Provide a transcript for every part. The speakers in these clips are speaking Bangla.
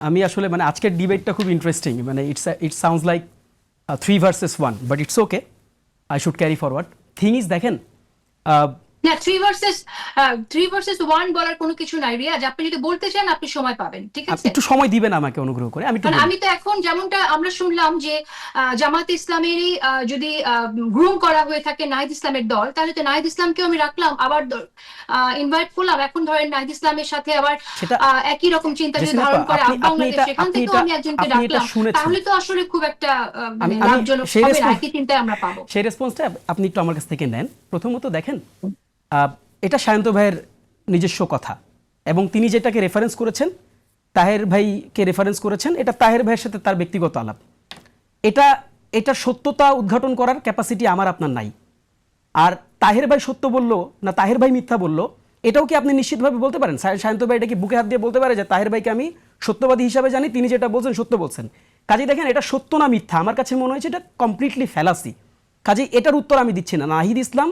আমি আসলে মানে আজকের ডিবেটটা খুব ইন্টারেস্টিং, মানে it sounds like 3 versus 1, but it's okay, I should carry forward. Thing is দেখেন, না, 3 ভার্সেস 1 বলার কোনো কিছু নাই রিয়াজ। আপনি যদি বলতে চান আপনি সময় পাবেন, ঠিক আছে? একটু সময় দিবেন আমাকে অনুগ্রহ করে, আমি একটু কারণ বলি। আমি তো এখন যেমনটা আমরা শুনলাম যে জামাত ইসলামেরই যদি গ্রুম করা হয়ে থাকে নাহিদ ইসলামের দল, তাহলে তো নাহিদ ইসলামকেও আমি রাখলাম, আবার ইনভাইট করলাম। এখন ধরেন নাহিদ ইসলামের সাথে আবার সেটা একই রকম চিন্তা যদি জেসিনা ধারণ আপা, করে আপনি বাংলাদেশ, এটা সেখান আপনি থেকেও এটা আমি একজনকে আপনি এটা ডাকলাম, শুনেছেন। তাহলে তো আসলে খুব একটা আমি লাভজনক সেই হবে না, রেসপন্স, একই চিন্তায় আমরা পাবো। সেই রেসপন্সটা আপনি একটু আমার কাছ থেকে নেন। প্রথমত দেখেন, এটা সায়ন্ত ভাইয়ের নিজস্ব কথা, এবং তিনি যেটাকে রেফারেন্স করেছেন, তাহের ভাইকে রেফারেন্স করেছেন, এটা তাহের ভাইয়ের সাথে তার ব্যক্তিগত আলাপ। এটা সত্যতা উদ্ঘাটন করার ক্যাপাসিটি আমার আপনার নাই। আর তাহের ভাই সত্য বললো না তাহের ভাই মিথ্যা বললো, এটাও কি আপনি নিশ্চিতভাবে বলতে পারেন? সায়ন্ত ভাই এটা কি বুকে হাত দিয়ে বলতে পারে যে তাহের ভাইকে আমি সত্যবাদী হিসাবে জানি, তিনি যেটা বলছেন সত্য বলছেন? কাজেই দেখেন, এটা সত্য না মিথ্যা, আমার কাছে মনে হয়েছে এটা কমপ্লিটলি ফ্যালাসি। কাজেই এটার উত্তর আমি দিচ্ছি না। নাহিদ ইসলাম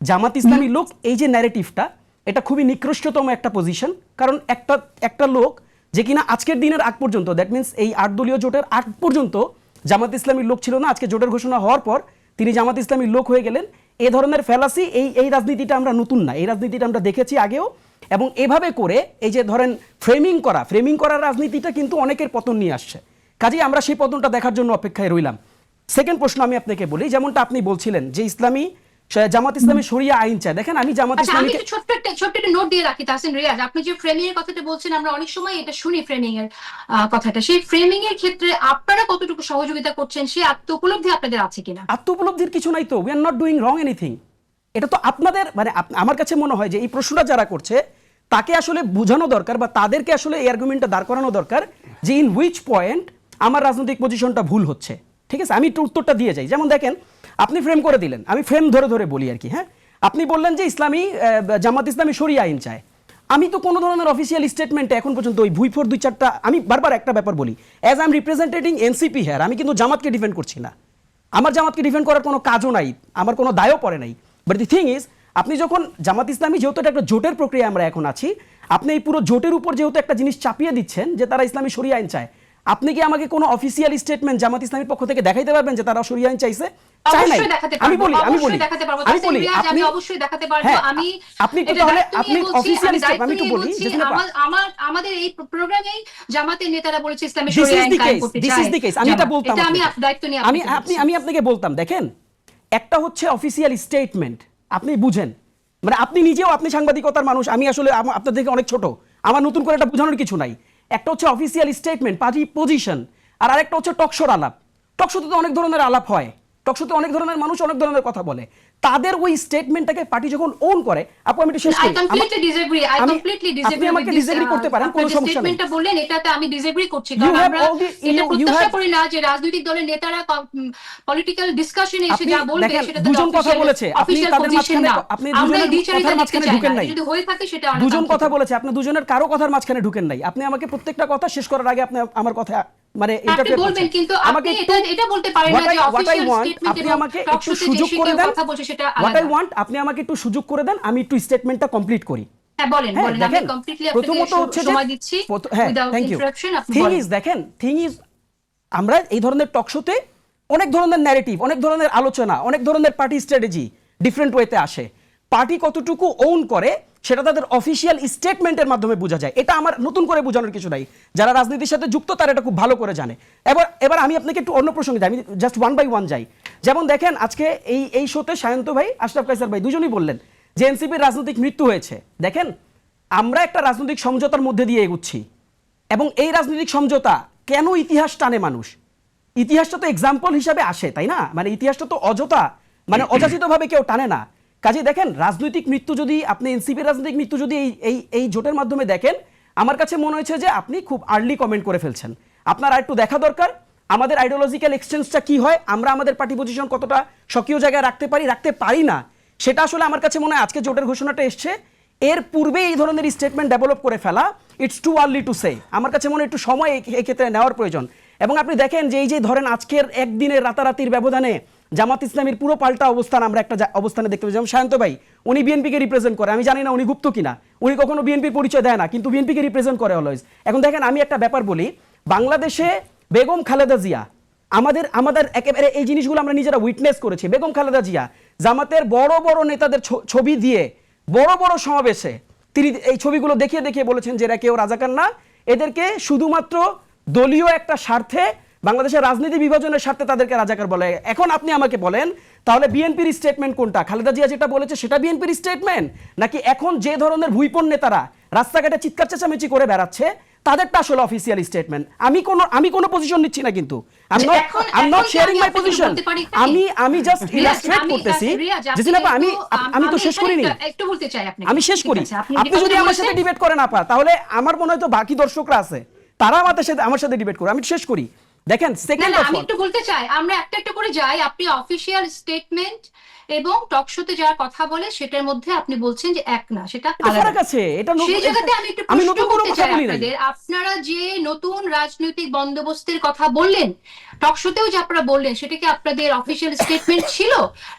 জামাত ইসলামী লোক, এই যে ন্যারেটিভটা, এটা খুবই নিকৃষ্টতম একটা পজিশন। কারণ একটা লোক যে কিনা আজকের দিনের আগ পর্যন্ত, দ্যাট মিনস এই 8 দলীয় জোটের আগ পর্যন্ত জামাত ইসলামীর লোক ছিল না, আজকে জোটের ঘোষণা হওয়ার পর তিনি জামাত ইসলামীর লোক হয়ে গেলেন। এ ধরনের ফ্যালাসি, এই রাজনীতিটা আমরা নতুন না, এই রাজনীতিটা আমরা দেখেছি আগেও। এবং এভাবে করে এই যে ধরেন ফ্রেমিং করার রাজনীতিটা কিন্তু অনেকের পতন নিয়ে আসছে। কাজেই আমরা সেই পতনটা দেখার জন্য অপেক্ষায় রইলাম। সেকেন্ড প্রশ্ন আমি আপনাকে বলি, যেমনটা আপনি বলছিলেন যে জামাত ইসলামী শরিয়া আইন চায়। দেখেন, আমি জামাত আচ্ছা, আমি ইসলামী একটু ছোট্ট একটা নোট দিয়ে রাখি তাহসিন রিয়াজ। আপনি যে ফ্রেমিং এর কথাটা বলছেন, আমরা অনেক সময় এটা শুনি ফ্রেমিং এর কথাটা। সেই ফ্রেমিং এর ক্ষেত্রে আপনারা কতটুকু সহযোগিতা করছেন, সেই আত্ম উপলব্ধি আপনাদের আছে কিনা? আত্ম উপলব্ধির কিছু নাই তো, we are not doing wrong anything. এটা তো আপনাদের মানে আমার কাছে মনে হয় যে এই প্রশ্নটা যারা করছে তাকে আসলে বোঝানো দরকার, বা তাদেরকে আসলে এই আর্গুমেন্টটা দাঁড় করানো দরকার যে ইন হুইচ পয়েন্ট আমার রাজনৈতিক পজিশনটা ভুল হচ্ছে। ঠিক আছে, আমি একটু উত্তরটা দিয়ে যাই। যেমন দেখেন, আপনি ফ্রেম করে দিলেন, আমি ফ্রেম ধরে ধরে বলি আর কি। হ্যাঁ, আপনি বললেন যে জামাত ইসলামী শরিয়া আইন চায়। আমি তো কোনো ধরনের অফিসিয়াল স্টেটমেন্টে এখন পর্যন্ত ওই ভুইফোর 2-4টা, আমি বারবার একটা ব্যাপার বলি, as I am representing NCP here, আমি কিন্তু জামাতকে ডিফেন্ড করছি না। আমার জামাতকে ডিফেন্ড করার কোনো কাজও নাই, আমার কোনো দায়ও পড়ে নাই। বাট দি থিং ইজ, আপনি যখন জামাত ইসলামী, যেহেতু এটা একটা জোটের প্রক্রিয়া আমরা এখন আছি, আপনি এই পুরো জোটের উপর যেহেতু একটা জিনিস চাপিয়ে দিচ্ছেন যে তারা ইসলামী শরিয়া আইন চায়, আপনি কি আমাকে কোনো অফিসিয়াল স্টেটমেন্ট জামাত ইসলামীর পক্ষ থেকে দেখাইতে পারবেন যে তারা শরিয়া আইন চাইছে? চাই নাই। আমি বলি অবশ্যই দেখাতে পারবো। আমি আপনি একটু তাহলে আপনি অফিসিয়াল স্টেটমেন্ট, আমি একটু বলি আমাদের এই প্রোগ্রামেই জামাতের নেতারা বলেছে ইসলামী দিস শরিয়া ইজ আইন দি কায়েম কেস, করতে দিস চায়। Is the case. আমি এটা বলতাম, এটা আমি দায়িত্ব নিয়ে আমি আপনাকে বলতাম, দেখেন, একটা হচ্ছে অফিসিয়াল স্টেটমেন্ট, আপনি বুঝেন, মানে আপনি নিজেও, আপনি সাংবাদিকতার মানুষ, আমি আসলে আপনার থেকে অনেক ছোট, আমার নতুন করে এটা বোঝানোর কিছু নাই। একটা হচ্ছে অফিসিয়াল স্টেটমেন্ট, পার্টি পজিশন, আর আরেকটা হচ্ছে টকশোর আলাপ। টকশোতে তো অনেক ধরনের আলাপ হয়, টকশোতে অনেক ধরনের মানুষ অনেক ধরনের কথা বলে। তাদের ওই স্টেটমেন্টটাকে পার্টি যখন ওন করে, আপু আমি একটু শেষ করি, আপনি আমাকে ডিসএগ্রি করতে পারেন, কোনো সমস্যা নেই। স্টেটমেন্টটা বললেন, এটাতে আমি ডিসএগ্রি করছি, কারণ আমরা এটা প্রত্যাশা করি না যে রাজনৈতিক দলের নেতারা পলিটিক্যাল ডিসকাশনে এসে যা বলবে সেটা দুজন কথা বলেছে, আপনি তাদের মাঝখানে, আপনি দুজনের কথার মাঝখানে ঢুকেন নাই। যদি হয়ে থাকে সেটা দুজন কথা বলেছে, আপনি দুজনের কারো কথার মাঝখানে ঢুকেন নাই। আপনি আমাকে প্রত্যেকটা কথা শেষ করার আগে আপনি আমার কথা মানে আপনি বলবেন, কিন্তু আপনি এটা বলতে পারেন না যে অফিশিয়াল স্টেটমেন্ট আপনি আমাকে একটু সুযোগ করে দেন, কথা বলছে সেটা হোয়াট আলাদা। আই ওয়ান্ট, আপনি আমাকে একটু সুযোগ করে দেন, আমি একটু স্টেটমেন্টটা কমপ্লিট করি। হ্যাঁ, বলেন আমি কমপ্লিটলি আপনাকে সময় দিচ্ছি উইদাউট ইন্টারাপশন। আপনি থিং ইজ, দেখেন, থিং ইজ, আমরা এই ধরনের টক শোতে অনেক ধরনের ন্যারেটিভ, অনেক ধরনের আলোচনা, অনেক ধরনের পার্টি স্ট্র্যাটেজি ডিফারেন্ট ওয়েতে আসে। পার্টি কতটুকু ওন করে সেটা তাদের অফিসিয়াল স্টেটমেন্টের মাধ্যমে বোঝা যায়। এটা আমার নতুন করে বোঝানোর কিছু নাই, যারা রাজনীতির সাথে যুক্ত তারা এটা খুব ভালো করে জানে। এবার আমি আপনাকে একটু অন্য প্রসঙ্গে যাই, আমি জাস্ট 1 by 1 যাই। যেমন দেখেন, আজকে এই শোতে সায়ন্ত ভাই, আশরাফ কায়সার ভাই দুজনই বললেন যে এনসিপির রাজনৈতিক মৃত্যু হয়েছে। দেখেন, আমরা একটা রাজনৈতিক সমঝোতার মধ্যে দিয়ে এগুচ্ছি, এবং এই রাজনৈতিক সমঝোতা কেন ইতিহাস টানে মানুষ, ইতিহাসটা তো এক্সাম্পল হিসাবে আসে, তাই না? মানে ইতিহাসটা তো অযথা, মানে অযাচিতভাবে কেউ টানে না। কাজে দেখেন, রাজনৈতিক মৃত্যু যদি আপনি এনসিপির রাজনৈতিক মৃত্যু যদি এই জোটের মাধ্যমে দেখেন, আমার কাছে মনে হয়েছে যে আপনি খুব আর্লি কমেন্ট করে ফেলছেন। আপনার আর একটু দেখা দরকার আমাদের আইডিওলজিক্যাল এক্সচেঞ্জটা কি হয়, আমরা আমাদের পার্টি পজিশন কতটা সক্রিয় জায়গায় রাখতে পারি না, সেটা আসলে আমার কাছে মনে হয় আজকে জোটের ঘোষণাটা এসছে, এর পূর্বে এই ধরনের স্টেটমেন্ট ডেভেলপ করে ফেলা, it's too early to say. আমার কাছে মনে হয় একটু সময় এই ক্ষেত্রে নেওয়ার প্রয়োজন। এবং আপনি দেখেন যে এই যে ধরেন আজকের একদিনের রাতারাতির ব্যবধানে জামাত ইসলামীর পুরো পাল্টা অবস্থান আমরা একটা অবস্থানে দেখতে পাই। যেমন সায়ন্ত ভাই, উনি বিএনপিকে রিপ্রেজেন্ট করে, আমি জানি না উনি গুপ্ত কিনা, উনি কখনো বিএনপির পরিচয় দেয় না, কিন্তু বিএনপিকে রিপ্রেজেন্ট করে অলওয়েজ। এখন দেখেন, আমি একটা ব্যাপার বলি, বাংলাদেশে বেগম খালেদা জিয়া আমাদের একেবারে এই জিনিসগুলো আমরা নিজেরা উইটনেস করেছি। বেগম খালেদা জিয়া জামাতের বড় বড় নেতাদের ছবি দিয়ে বড় বড় সমাবেশে তিনি এই ছবিগুলো দেখিয়ে দেখিয়ে বলেছেন যে এরা কেউ রাজাকার না, এদেরকে শুধুমাত্র দলীয় একটা স্বার্থে, বাংলাদেশের রাজনীতি বিভাজনের স্বার্থে তাদেরকে রাজাকার বলে। এখন আপনি আমাকে বলেন তাহলে বিএনপির স্টেটমেন্ট কোনটা? খালেদা জিয়া যেটা বলেছে সেটা বিএনপির স্টেটমেন্ট, নাকি এখন যে ধরনের ভুইপন নেতারা রাস্তাঘাটে চিৎকার চেঁচামেচি করে বেড়াচ্ছে তাদেরটা আসলে অফিসিয়াল স্টেটমেন্ট? আমি কোনো পজিশন নিচ্ছি না, কিন্তু I am not sharing my position. আমি জাস্ট ইলাস্ট্রেট করতেছি। জেসিনা আপা, আমি তো শেষ করিনি, একটু বলতে চাই আপনাকে। আমি শেষ করি। আপনি যদি আমার সাথে ডিবেট করেন আপা, তাহলে আমার মনে হয় তো বাকি দর্শকরা আছে, তারা আমার সাথে ডিবেট করে। আমি শেষ করি। দেখেন, সেকেন্ড অফ আমি একটু বলতে চাই, আমরা একটা একটা করে যাই। আপনি অফিসিয়াল স্টেটমেন্ট এবং টক শোতে যারা কথা বলে সেটার মধ্যে আপনি বলছেন যে এক না, সেটা ফারাক আছে। এটা সেই জায়গাতে আমি একটু আমি প্রশ্ন নতুন কোনো করতে কথা চাই বলি নাই। আপনাদের, আপনারা যে নতুন রাজনৈতিক বন্দোবস্তের কথা বললেন, টক শোতেও যে আপনারা বললেন, সেটা কি আপনাদের অফিসিয়াল স্টেটমেন্ট ছিল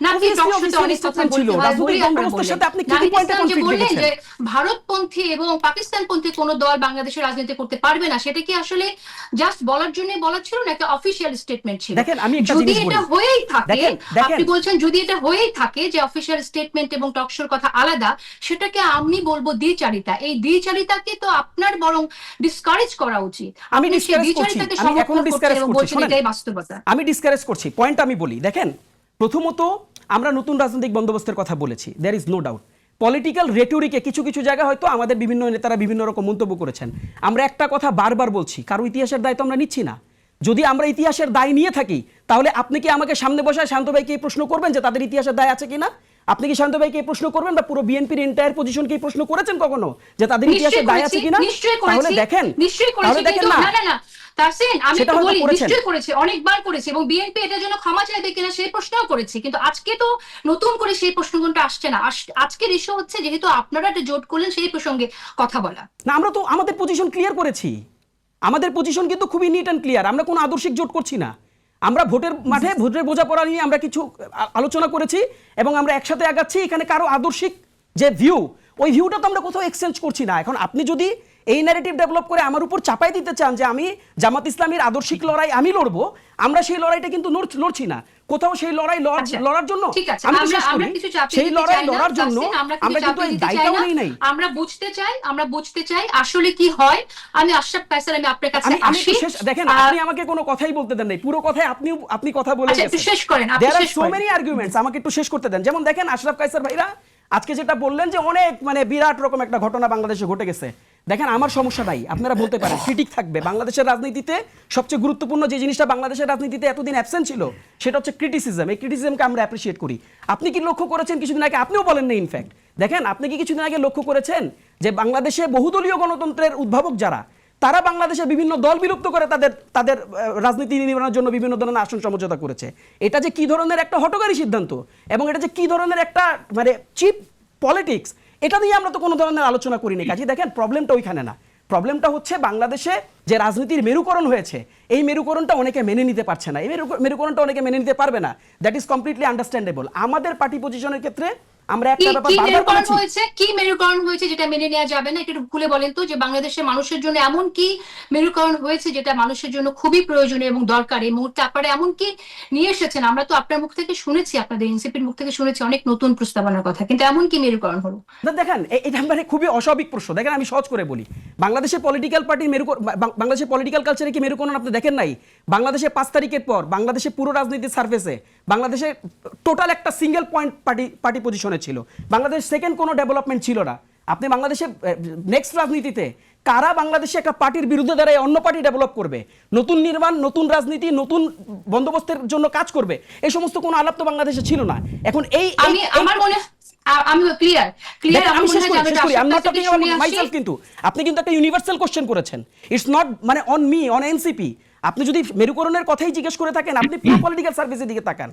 নাকি টক শোতে অনেক কথা বলতে হয় বলে আপনারা বললেন? আপনি কি পয়েন্টে যে কনফ্লিক্ট বললেন দেখেছেন? যে ভারতপন্থী এবং পাকিস্তানপন্থী কোনো দল বাংলাদেশের রাজনীতি করতে পারবে না, সেটা কি আসলে জাস্ট বলার জন্য বলা ছিল নাকি অফিসিয়াল স্টেটমেন্ট ছিল? দেখেন, আমি একটা যদি জিনিস বলি। এটা হয়েই থাকে, দেখেন, আপনি বলছেন যদি এটা হয়েই থাকে যে অফিসিয়াল স্টেটমেন্ট এবং টক শোর কথা আলাদা, সেটাকে আমি বলবো দ্বিচারিতা। এই দ্বিচারিতাকে তো আপনার বরং ডিসকারেজ করা উচিত। আমি আপনি সেই ডিসকারেজ করছি, দ্বিচারিতাকে আমি এখনো সমর্থন করছেন ডিসকারেজ এবং করছি। বলছেন শুনেন, এটাই বাস্তবতা। আমি ডিসকারেজ করছি। পয়েন্ট আমি বলি। দেখেন, প্রথমত আমরা নতুন রাজনৈতিক বন্দোবস্তের কথা বলেছি, there is no doubt. Political রেটরিকে কিছু কিছু জায়গা হয়তো আমাদের বিভিন্ন নেতারা বিভিন্ন রকম মন্তব্য করেছেন। আমরা একটা কথা বারবার বলছি, কারো ইতিহাসের দায় তো আমরা নিচ্ছি না। যদি আমরা ইতিহাসের দায় নিয়ে থাকি, তাহলে আপনি কি আমাকে সামনে বসায় শান্ত ভাইকে এই প্রশ্ন করবেন যে তাদের ইতিহাসের দায় আছে কিনা? আপনি কি শান্ত ভাইকে এই প্রশ্ন করবেন, বা পুরো বিএনপির এন্টায়ার পজিশনকে এই প্রশ্ন করেছেন কখনো যে তাদের ইতিহাসের দায় আছে কিনা? তাহলে দেখেন, তাহলে দেখেন না, তাহসিন, আমি সেটা একটু হয়তো বলি, করেছেন। নিশ্চয়ই করেছে, অনেকবার করেছে, এবং বিএনপি এটার জন্য ক্ষমা চাইবে কিনা সেই প্রশ্নও করেছে। কিন্তু আজকে তো নতুন করে সেই প্রশ্নগুলো আসছে না। আজকের ইস্যু হচ্ছে যেহেতু আপনারা একটা জোট করলেন সেই প্রসঙ্গে কথা বলা। না, আমরা তো আমাদের পজিশন ক্লিয়ার করেছি। আমাদের পজিশন কিন্তু খুবই নিট অ্যান্ড ক্লিয়ার। আমরা কোনো আদর্শিক জোট করছি না। আমরা ভোটের মাঠে ভোটের বোঝাপড়া নিয়ে আমরা কিছু আলোচনা করেছি এবং আমরা একসাথে আগাচ্ছি। এখানে কারো আদর্শিক যে ভিউ, ওই ভিউটা তো আমরা কোথাও এক্সচেঞ্জ করছি না। এখন আপনি যদি এই ন্যারেটিভ ডেভেলপ করে আমার উপর চাপাই দিতে চান যে আমি জামাত ইসলামীর আদর্শিক লড়াই আমি লড়বো, আমরা সেই লড়াইটা কিন্তু লড়ছি না কোথাও। সেই লড়াই লড়ার জন্য আমি তো শেষ করি, সেই লড়াই লড়ার জন্য আমরা কিন্তু এই দায়িত্বও নেই। আমরা বুঝতে চাই আসলে কি হয়। আমি আশরাফ কায়সার, আমি আপনার কাছে আসি। দেখেন, আপনি আমাকে কোনো কথাই বলতে দেন নাই। পুরো কথায় আপনি কথা বলে গেছেন। একটু শেষ করেন, আপনি শেষ সো মেনি আর্গুমেন্টস, আমাকে একটু শেষ করতে দেন। যেমন দেখেন, আশরাফ কায়সার ভাইরা আজকে যেটা বললেন যে অনেক বিরাট রকম একটা ঘটনা বাংলাদেশে ঘটে গেছে। দেখেন, আমার সমস্যা নাই, আপনারা বলতে পারেন, ক্রিটিক থাকবে। বাংলাদেশের রাজনীতিতে সবচেয়ে গুরুত্বপূর্ণ যে জিনিসটা বাংলাদেশের রাজনীতিতে এতদিন অ্যাবসেন্ট ছিল, সেটা হচ্ছে ক্রিটিসিজম। এই ক্রিটিসিজমকে আমরা অ্যাপ্রিশিয়েট করি। আপনি কি লক্ষ্য করেছেন কিছুদিন আগে, আপনিও বলেন না ইনফ্যাক্ট, দেখেন আপনি কি কিছুদিন আগে লক্ষ্য করেছেন যে বাংলাদেশে বহুদলীয় গণতন্ত্রের উদ্ভাবক যারা, তারা বাংলাদেশে বিভিন্ন দল বিলুপ্ত করে তাদের রাজনীতি নির্মাণের জন্য বিভিন্ন ধরনের আসন সমঝোতা করেছে। এটা যে কি ধরনের একটা হঠকারী সিদ্ধান্ত এবং এটা যে কি ধরনের একটা চিপ পলিটিক্স, এটা নিয়ে আমরা তো কোনো ধরনের আলোচনা করিনি। কাজে দেখেন, প্রবলেমটা ওইখানে না। প্রবলেমটা হচ্ছে বাংলাদেশে যে রাজনীতির মেরুকরণ হয়েছে, এই মেরুকরণটা অনেকে মেনে নিতে পারছে না। এই মেরুকরণটা অনেকে মেনে নিতে পারবে না। That is completely understandable. আমাদের পার্টি পজিশনের ক্ষেত্রে আমরা একটা ব্যাপার বারবার বলেছি। কি মেরুকরণ হয়েছে যেটা মেনে নেওয়া যাবে না? একটু খুলে বলেন তো, যে বাংলাদেশের মানুষের জন্য এমন কি মেরুকরণ হয়েছে যেটা মানুষের জন্য খুবই প্রয়োজনীয় এবং দরকার? এই মুহূর্তে আপনারা এমন কি নিয়ে এসেছেন? আমরা তো আপনার মুখ থেকে শুনেছি, আপনাদের এনসিপির মুখ থেকে শুনেছি অনেক নতুন প্রস্তাবনার কথা, কিন্তু এমন কি মেরুকরণ হলো? দেখেন, এটা খুবই অস্বাভাবিক প্রশ্ন। দেখেন, আমি সহজ করে বলি, বাংলাদেশের পলিটিক্যাল পার্টির বাংলাদেশের পলিটিক্যাল কালচারে কি মেরুকরণ আপনি দেখেন নাই? বাংলাদেশে 5 তারিখের পর বাংলাদেশে পুরো রাজনীতির সার্ফেসে বাংলাদেশে টোটাল একটা সিঙ্গেল পয়েন্ট পার্টি পজিশনে ছিল। বাংলাদেশ সেকেন্ড কোনো ডেভেলপমেন্ট ছিল না। আপনি বাংলাদেশে নেক্সট রাজনীতিতে কারা বাংলাদেশে একটা পার্টির বিরুদ্ধে দাঁড়ায় অন্য পার্টি ডেভেলপ করবে, নতুন নির্মাণ, নতুন রাজনীতি, নতুন বন্দোবস্তের জন্য কাজ করবে, এই সমস্ত কোনো আলাপ তো বাংলাদেশে ছিল না। এখন আমার মনে আমি ক্লিয়ার আমি শেষ করি। I am not talking about myself, কিন্তু আপনি কিন্তু একটা ইউনিভার্সাল কোশ্চেন করেছেন। It's not on me, on NCP. আপনি যদি মেরুকরণের কথাই জিজ্ঞেস করে থাকেন, আপনি পুরো পলিটিক্যাল সার্ভিসের দিকে তাকান।